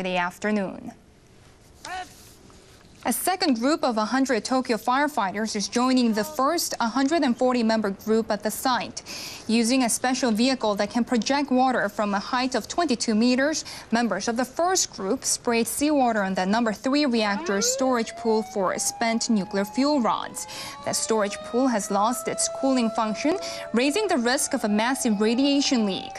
the afternoon. A second group of 100 Tokyo firefighters is joining the first 140-member group at the site. Using a special vehicle that can project water from a height of 22 meters, members of the first group sprayed seawater on the number 3 reactor's storage pool for spent nuclear fuel rods. The storage pool has lost its cooling function, raising the risk of a massive radiation leak.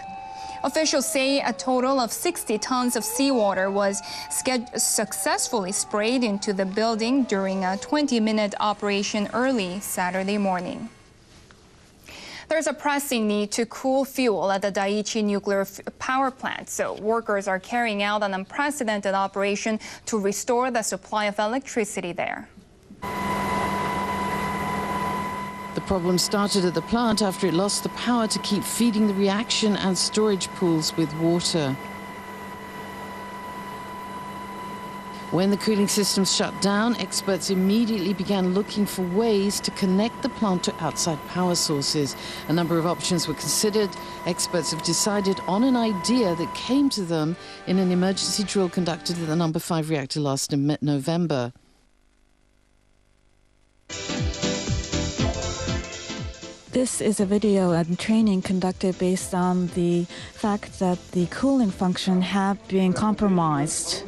Officials say a total of 60 tons of seawater was successfully sprayed into the building during a 20-minute operation early Saturday morning. There's a pressing need to cool fuel at the Daiichi nuclear power plant, so workers are carrying out an unprecedented operation to restore the supply of electricity there. The problem started at the plant after it lost the power to keep feeding the reaction and storage pools with water. When the cooling systems shut down, experts immediately began looking for ways to connect the plant to outside power sources. A number of options were considered. Experts have decided on an idea that came to them in an emergency drill conducted at the number 5 reactor last November. This is a video and training conducted based on the fact that the cooling function had been compromised.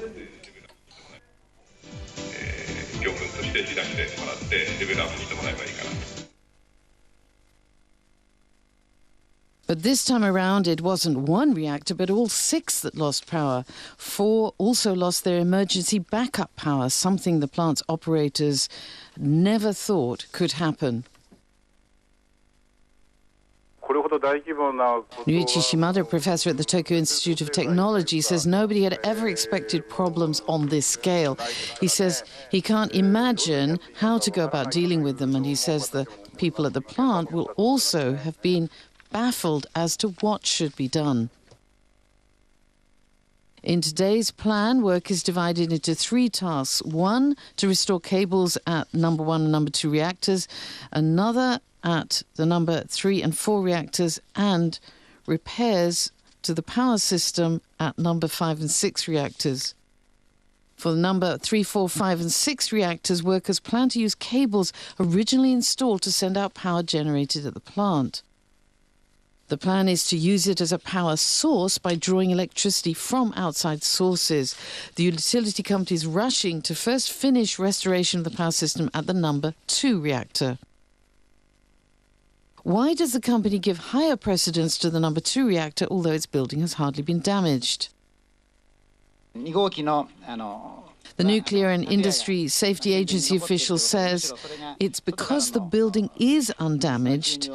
But this time around, it wasn't one reactor, but all 6 that lost power. 4 also lost their emergency backup power, something the plant's operators never thought could happen. Ryuichi Shimada, professor at the Tokyo Institute of Technology, says nobody had ever expected problems on this scale. He says he can't imagine how to go about dealing with them, and he says the people at the plant will also have been baffled as to what should be done. In today's plan, work is divided into 3 tasks. 1, to restore cables at number 1 and number 2 reactors. Another at the number 3 and 4 reactors, and repairs to the power system at number 5 and 6 reactors. For the number 3, 4, 5 and 6 reactors, workers plan to use cables originally installed to send out power generated at the plant. The plan is to use it as a power source by drawing electricity from outside sources. The utility company is rushing to first finish restoration of the power system at the number 2 reactor. Why does the company give higher precedence to the number 2 reactor, although its building has hardly been damaged? The Nuclear and Industry Safety Agency official says it's because the building is undamaged.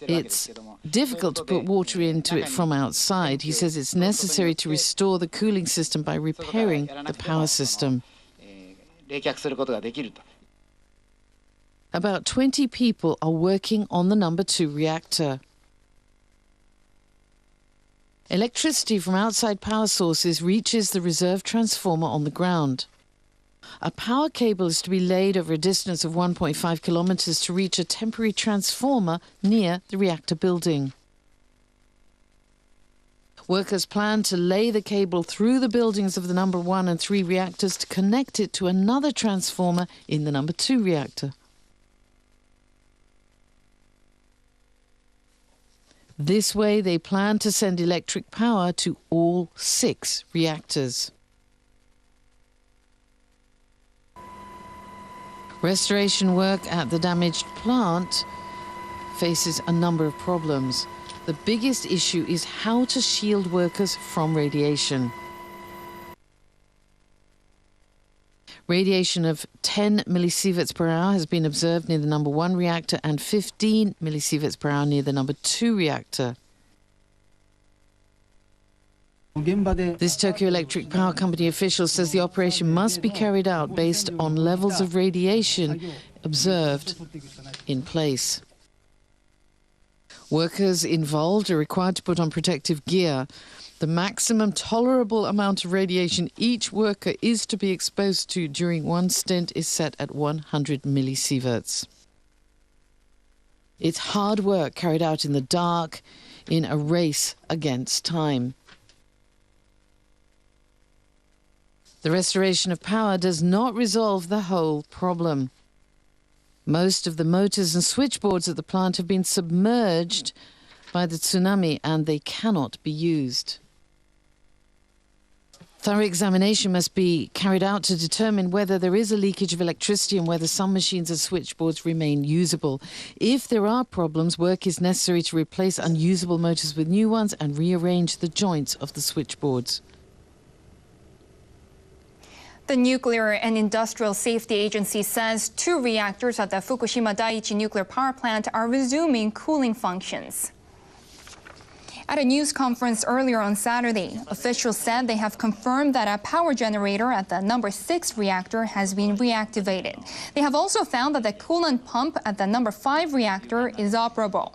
It's difficult to put water into it from outside. He says it's necessary to restore the cooling system by repairing the power system. About 20 people are working on the number 2 reactor. Electricity from outside power sources reaches the reserve transformer on the ground. A power cable is to be laid over a distance of 1.5 kilometers to reach a temporary transformer near the reactor building. Workers plan to lay the cable through the buildings of the number 1 and 3 reactors to connect it to another transformer in the number 2 reactor. This way, they plan to send electric power to all 6 reactors. Restoration work at the damaged plant faces a number of problems. The biggest issue is how to shield workers from radiation. Radiation of 10 millisieverts per hour has been observed near the number 1 reactor and 15 millisieverts per hour near the number 2 reactor. This Tokyo Electric Power Company official says the operation must be carried out based on levels of radiation observed in place. Workers involved are required to put on protective gear. The maximum tolerable amount of radiation each worker is to be exposed to during one stint is set at 100 millisieverts. It's hard work carried out in the dark, in a race against time. The restoration of power does not resolve the whole problem. Most of the motors and switchboards at the plant have been submerged by the tsunami and they cannot be used. Thorough examination must be carried out to determine whether there is a leakage of electricity and whether some machines and switchboards remain usable. If there are problems, work is necessary to replace unusable motors with new ones and rearrange the joints of the switchboards. The Nuclear and Industrial Safety Agency says 2 reactors at the Fukushima Daiichi nuclear power plant are resuming cooling functions. At a news conference earlier on Saturday, officials said they have confirmed that a power generator at the number 6 reactor has been reactivated. They have also found that the coolant pump at the number 5 reactor is operable.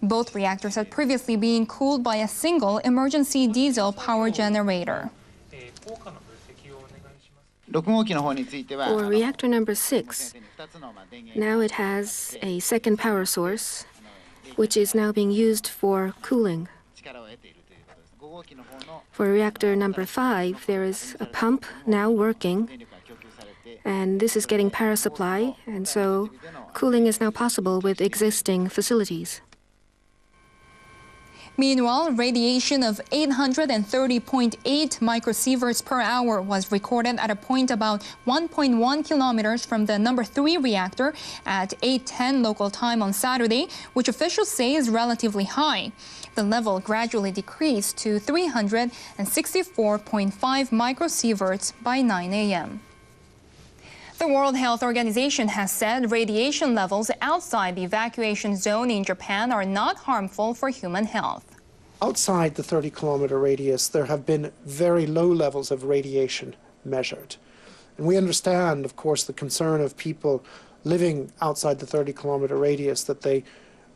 Both reactors had previously been cooled by a single emergency diesel power generator. For reactor number 6, now it has a second power source, which is now being used for cooling. For reactor number 5, there is a pump now working, and this is getting power supply, and so cooling is now possible with existing facilities. Meanwhile, radiation of 830.8 microsieverts per hour was recorded at a point about 1.1 kilometers from the number 3 reactor at 8:10 local time on Saturday, which officials say is relatively high. The level gradually decreased to 364.5 microsieverts by 9 a.m. The World Health Organization has said radiation levels outside the evacuation zone in Japan are not harmful for human health. Outside the 30-kilometer radius, there have been very low levels of radiation measured. And we understand, of course, the concern of people living outside the 30-kilometer radius that they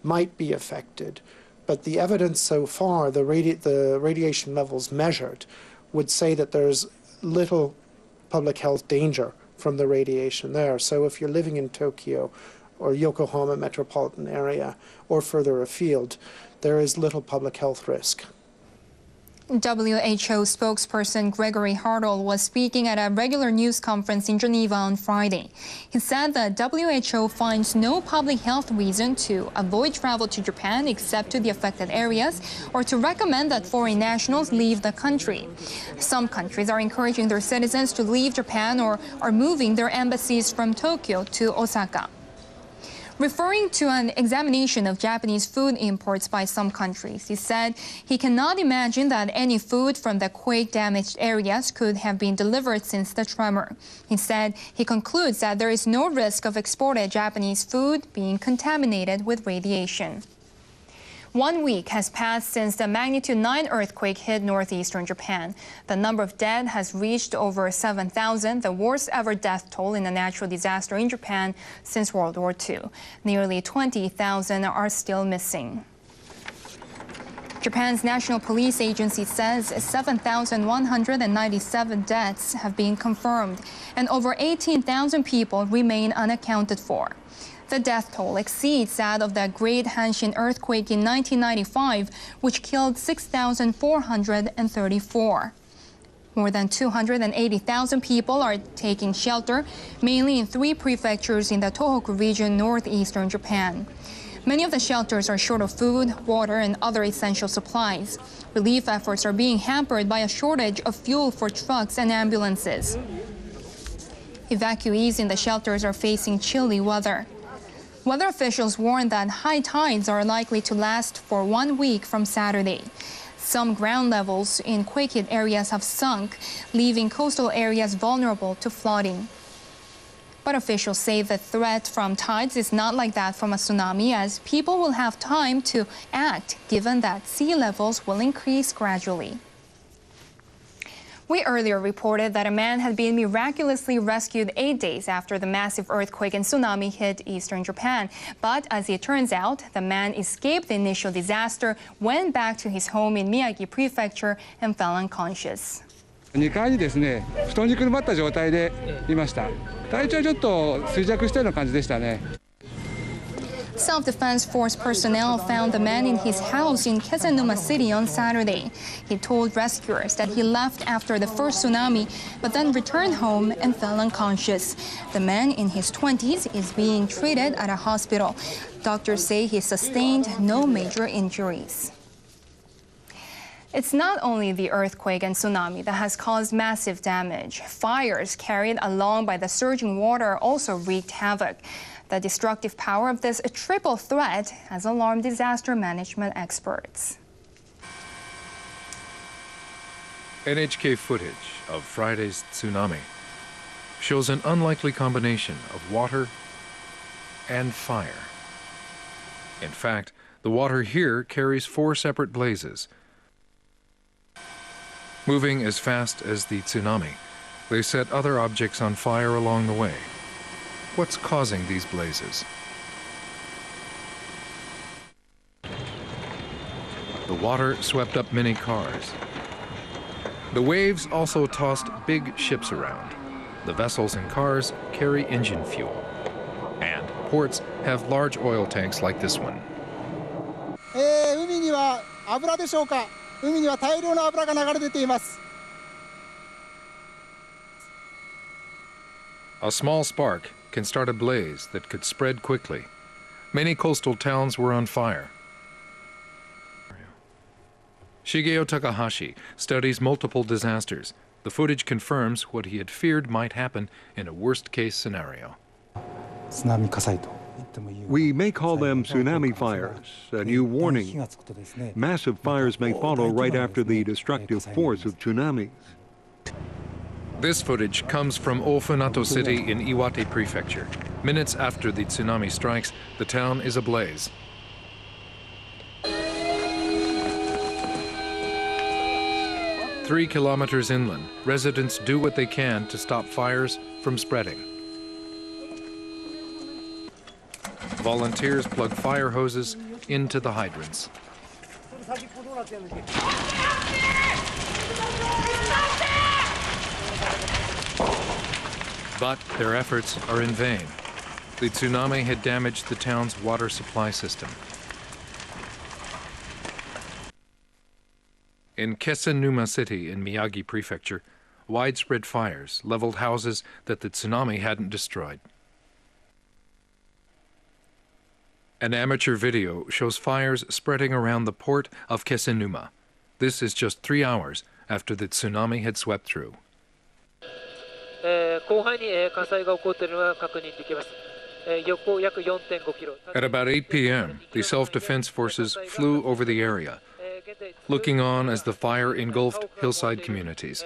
might be affected. But the evidence so far, the radiation levels measured, would say that there's little public health danger from the radiation there. So if you're living in Tokyo or Yokohama metropolitan area or further afield, there is little public health risk. WHO spokesperson Gregory Hartl was speaking at a regular news conference in Geneva on Friday. He said the WHO finds no public health reason to avoid travel to Japan except to the affected areas or to recommend that foreign nationals leave the country. Some countries are encouraging their citizens to leave Japan or are moving their embassies from Tokyo to Osaka. Referring to an examination of Japanese food imports by some countries, he said he cannot imagine that any food from the quake-damaged areas could have been delivered since the tremor. He said he concludes that there is no risk of exported Japanese food being contaminated with radiation. 1 week has passed since the magnitude 9 earthquake hit northeastern Japan. The number of dead has reached over 7,000, the worst ever death toll in a natural disaster in Japan since World War II. Nearly 20,000 are still missing. Japan's National Police Agency says 7,197 deaths have been confirmed, and over 18,000 people remain unaccounted for. The death toll exceeds that of the Great Hanshin earthquake in 1995, which killed 6,434. More than 280,000 people are taking shelter, mainly in 3 prefectures in the Tohoku region, northeastern Japan. Many of the shelters are short of food, water, and other essential supplies. Relief efforts are being hampered by a shortage of fuel for trucks and ambulances. Evacuees in the shelters are facing chilly weather. Weather officials warn that high tides are likely to last for 1 week from Saturday. Some ground levels in quake-hit areas have sunk, leaving coastal areas vulnerable to flooding. But officials say the threat from tides is not like that from a tsunami, as people will have time to act given that sea levels will increase gradually. We earlier reported that a man had been miraculously rescued 8 days after the massive earthquake and tsunami hit eastern Japan. But as it turns out, the man escaped the initial disaster, went back to his home in Miyagi Prefecture, and fell unconscious. 2階にですね、布団にくるまった状態でいました。体調ちょっと衰弱したような感じでしたね。Self-Defense Force personnel found the man in his house in Kesenuma City on Saturday. He told rescuers that he left after the first tsunami, but then returned home and fell unconscious. The man in his 20s is being treated at a hospital. Doctors say he sustained no major injuries. It's not only the earthquake and tsunami that has caused massive damage. Fires carried along by the surging water also wreaked havoc. The destructive power of this triple threat has alarmed disaster management experts. NHK footage of Friday's tsunami shows an unlikely combination of water and fire. In fact, the water here carries 4 separate blazes. Moving as fast as the tsunami, they set other objects on fire along the way. What's causing these blazes? The water swept up many cars. The waves also tossed big ships around. The vessels and cars carry engine fuel. And ports have large oil tanks like this one. 海には油でしょうか。海には大量の油が流れ出ています。 A small spark can start a blaze that could spread quickly. Many coastal towns were on fire. Shigeo Takahashi studies multiple disasters. The footage confirms what he had feared might happen in a worst-case scenario. We may call them tsunami fires, a new warning. Massive fires may follow right after the destructive force of tsunamis. This footage comes from Ofunato City in Iwate Prefecture. Minutes after the tsunami strikes, the town is ablaze. Three kilometers inland, residents do what they can to stop fires from spreading. Volunteers plug fire hoses into the hydrants. But their efforts are in vain. The tsunami had damaged the town's water supply system. In Kesenuma City in Miyagi Prefecture, widespread fires leveled houses that the tsunami hadn't destroyed. An amateur video shows fires spreading around the port of Kesenuma. This is just 3 hours after the tsunami had swept through. At about 8 p.m., the self-defense forces flew over the area, looking on as the fire engulfed hillside communities.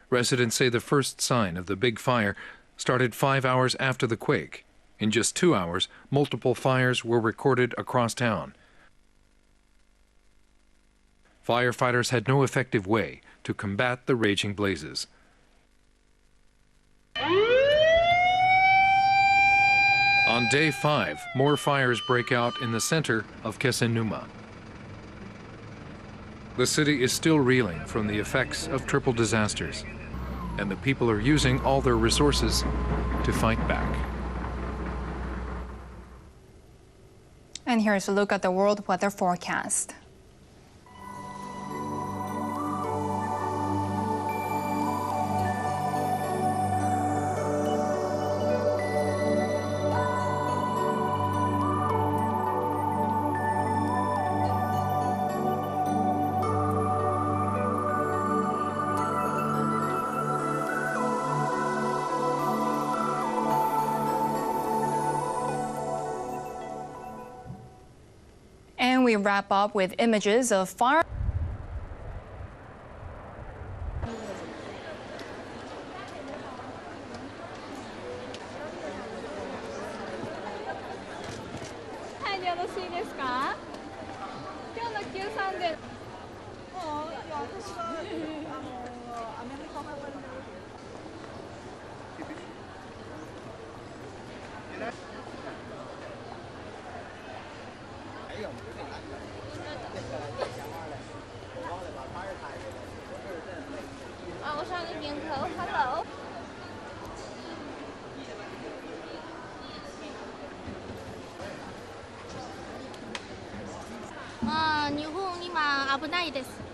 Residents say the first sign of the big fire started 5 hours after the quake. In just 2 hours, multiple fires were recorded across town. Firefighters had no effective way to combat the raging blazes. On day 5, more fires break out in the center of Kesenuma. The city is still reeling from the effects of triple disasters, and the people are using all their resources to fight back. And here's a look at the world weather forecast. And we wrap up with images of fire. 危ないです。